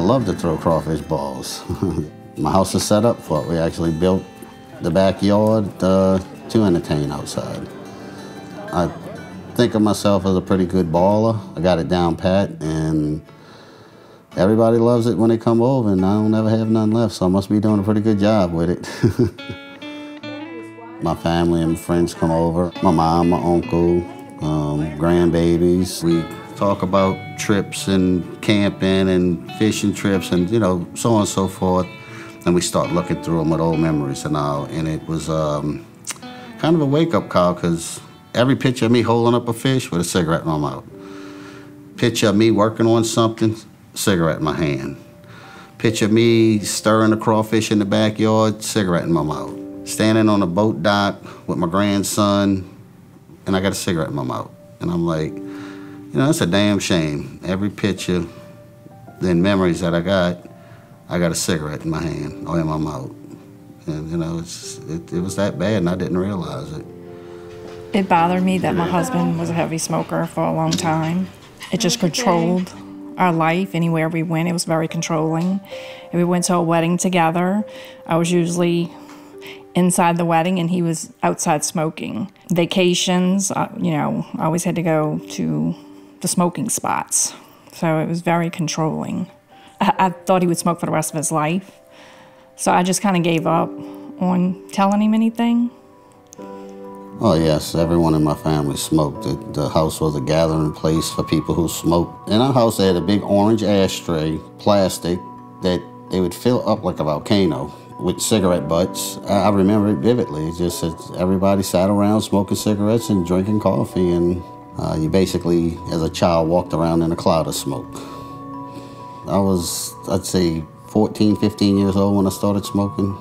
love to throw crawfish balls. My house is set up for it. We actually built the backyard to entertain outside. I think of myself as a pretty good baller. I got it down pat, and everybody loves it when they come over, and I don't ever have none left, so I must be doing a pretty good job with it. My family and friends come over. My mom, my uncle, grandbabies. We talk about trips and camping and fishing trips and, so on and so forth. And we start looking through them with old memories and all. And it was kind of a wake-up call, because every picture of me holding up a fish with a cigarette in my mouth. Picture of me working on something, cigarette in my hand. Picture of me stirring the crawfish in the backyard, cigarette in my mouth. Standing on a boat dock with my grandson, and I got a cigarette in my mouth. And I'm like, it's a damn shame. Every picture, then memories that I got a cigarette in my hand or in my mouth. And, it was that bad, and I didn't realize it. It bothered me that my husband was a heavy smoker for a long time. It just controlled our life anywhere we went. It was very controlling. If we went to a wedding together, I was usually inside the wedding and he was outside smoking. Vacations, I always had to go to the smoking spots. So it was very controlling. I thought he would smoke for the rest of his life. So I just kind of gave up on telling him anything. Oh yes, everyone in my family smoked. The house was a gathering place for people who smoked. In our house they had a big orange ashtray, plastic, that they would fill up like a volcano with cigarette butts. I remember it vividly. It's just that everybody sat around smoking cigarettes and drinking coffee, and you basically, as a child, walked around in a cloud of smoke. I was, I'd say, 14, 15 years old when I started smoking.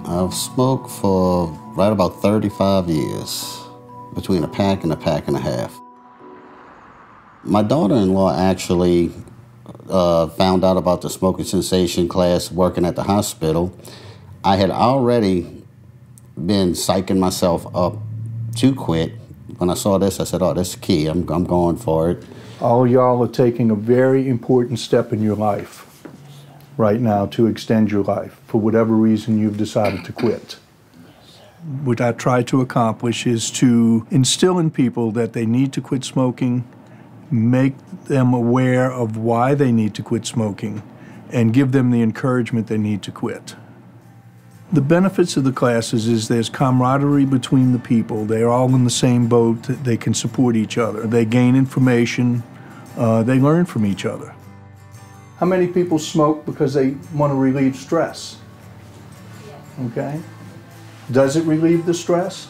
I've smoked for right about 35 years, between a pack and a half. My daughter-in-law actually found out about the smoking cessation class working at the hospital. I had already been psyching myself up to quit. When I saw this, I said, oh, this is key. I'm going for it. All y'all are taking a very important step in your life right now to extend your life for whatever reason you've decided to quit. What I try to accomplish is to instill in people that they need to quit smoking, make them aware of why they need to quit smoking, and give them the encouragement they need to quit. The benefits of the classes is there's camaraderie between the people. They're all in the same boat. They can support each other. They gain information. They learn from each other. How many people smoke because they want to relieve stress? Okay. Does it relieve the stress?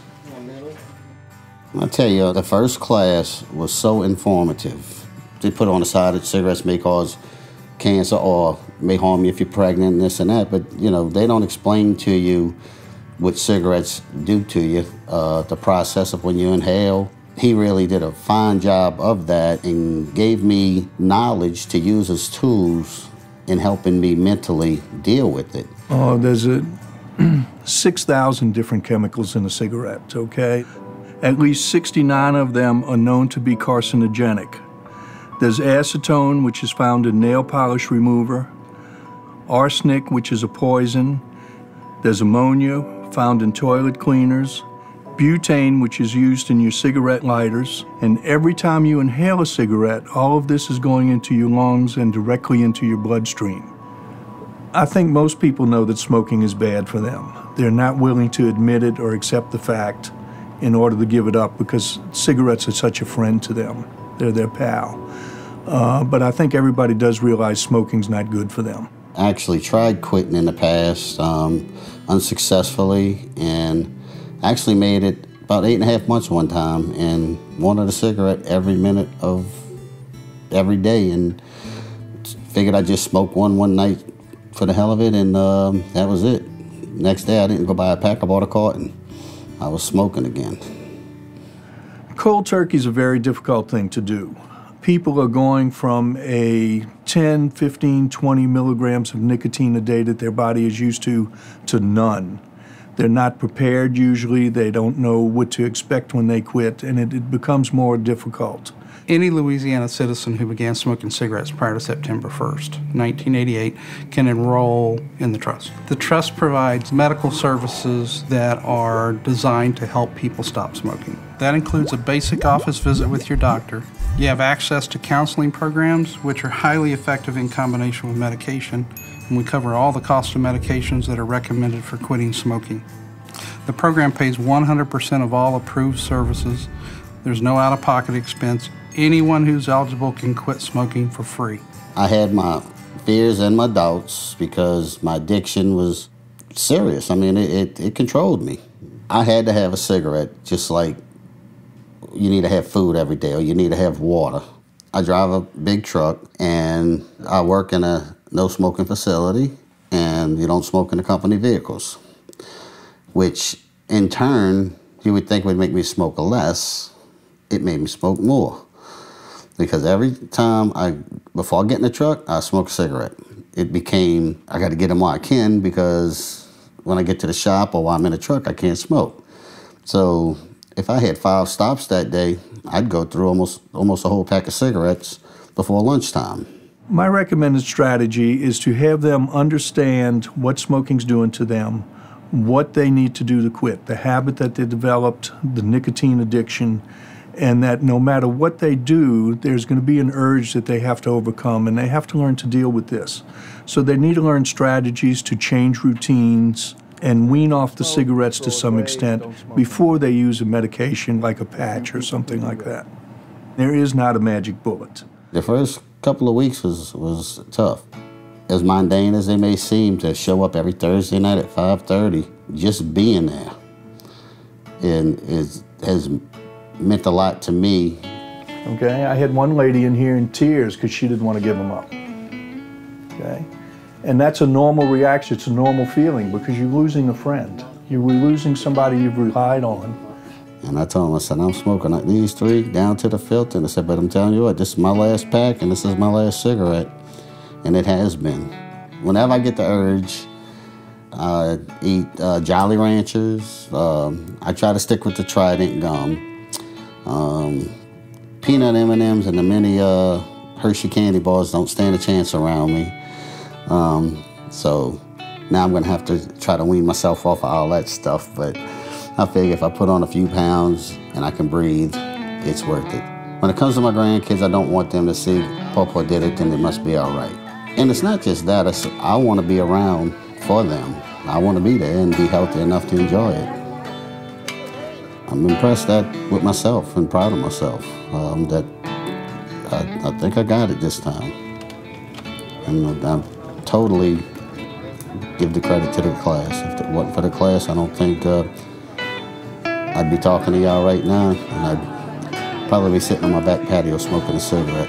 I'll tell you, the first class was so informative. They put on the side that cigarettes may cause cancer or may harm you if you're pregnant and this and that, but they don't explain to you what cigarettes do to you, the process of when you inhale. He really did a fine job of that and gave me knowledge to use as tools in helping me mentally deal with it. Oh, there's 6,000 different chemicals in a cigarette, okay? At least 69 of them are known to be carcinogenic. There's acetone, which is found in nail polish remover, arsenic, which is a poison. There's ammonia, found in toilet cleaners, butane, which is used in your cigarette lighters. And every time you inhale a cigarette, all of this is going into your lungs and directly into your bloodstream. I think most people know that smoking is bad for them. They're not willing to admit it or accept the fact in order to give it up because cigarettes are such a friend to them. They're their pal. But I think everybody does realize smoking's not good for them. I actually tried quitting in the past unsuccessfully, and actually made it about 8.5 months one time and wanted a cigarette every minute of every day, and figured I'd just smoke one night for the hell of it, and that was it. Next day I didn't go buy a pack, I bought a carton. I was smoking again. Cold turkey is a very difficult thing to do. People are going from a 10, 15, 20 milligrams of nicotine a day that their body is used to none. They're not prepared usually. They don't know what to expect when they quit, and it becomes more difficult. Any Louisiana citizen who began smoking cigarettes prior to September 1st, 1988, can enroll in the trust. The trust provides medical services that are designed to help people stop smoking. That includes a basic office visit with your doctor. You have access to counseling programs, which are highly effective in combination with medication, and we cover all the cost of medications that are recommended for quitting smoking. The program pays 100% of all approved services. There's no out-of-pocket expense. Anyone who's eligible can quit smoking for free. I had my fears and my doubts because my addiction was serious. I mean, it controlled me. I had to have a cigarette, just like you need to have food every day or you need to have water. I drive a big truck and I work in a no-smoking facility, and you don't smoke in the company vehicles, which in turn you would think would make me smoke less. It made me smoke more. Because every time before I get in the truck, I smoke a cigarette. It became, I got to get them while I can, because when I get to the shop or while I'm in the truck, I can't smoke. So if I had 5 stops that day, I'd go through almost a whole pack of cigarettes before lunchtime. My recommended strategy is to have them understand what smoking's doing to them, what they need to do to quit, the habit that they developed, the nicotine addiction, and that no matter what they do, there's going to be an urge that they have to overcome, and they have to learn to deal with this. So they need to learn strategies to change routines and wean off the cigarettes to some extent before they use a medication like a patch or something like that. There is not a magic bullet. The first couple of weeks was tough. As mundane as they may seem, to show up every Thursday night at 5:30, just being there has meant a lot to me. Okay, I had one lady in here in tears because she didn't want to give them up. Okay, and that's a normal reaction. It's a normal feeling because you're losing a friend. You're losing somebody you've relied on. And I told him, I said, I'm smoking these 3 down to the filter. And I said, but I'm telling you what, this is my last pack and this is my last cigarette. And it has been. Whenever I get the urge, I eat Jolly Ranchers. I try to stick with the Trident gum. Peanut M&Ms and the mini Hershey candy bars don't stand a chance around me. So now I'm going to have to try to wean myself off of all that stuff. But I figure if I put on a few pounds and I can breathe, it's worth it. When it comes to my grandkids, I don't want them to see Papa did it, then it must be all right. And it's not just that. I want to be around for them. I want to be there and be healthy enough to enjoy it. I'm impressed with myself and proud of myself that I think I got it this time. And I totally give the credit to the class. If it wasn't for the class, I don't think I'd be talking to y'all right now, and I'd probably be sitting on my back patio smoking a cigarette.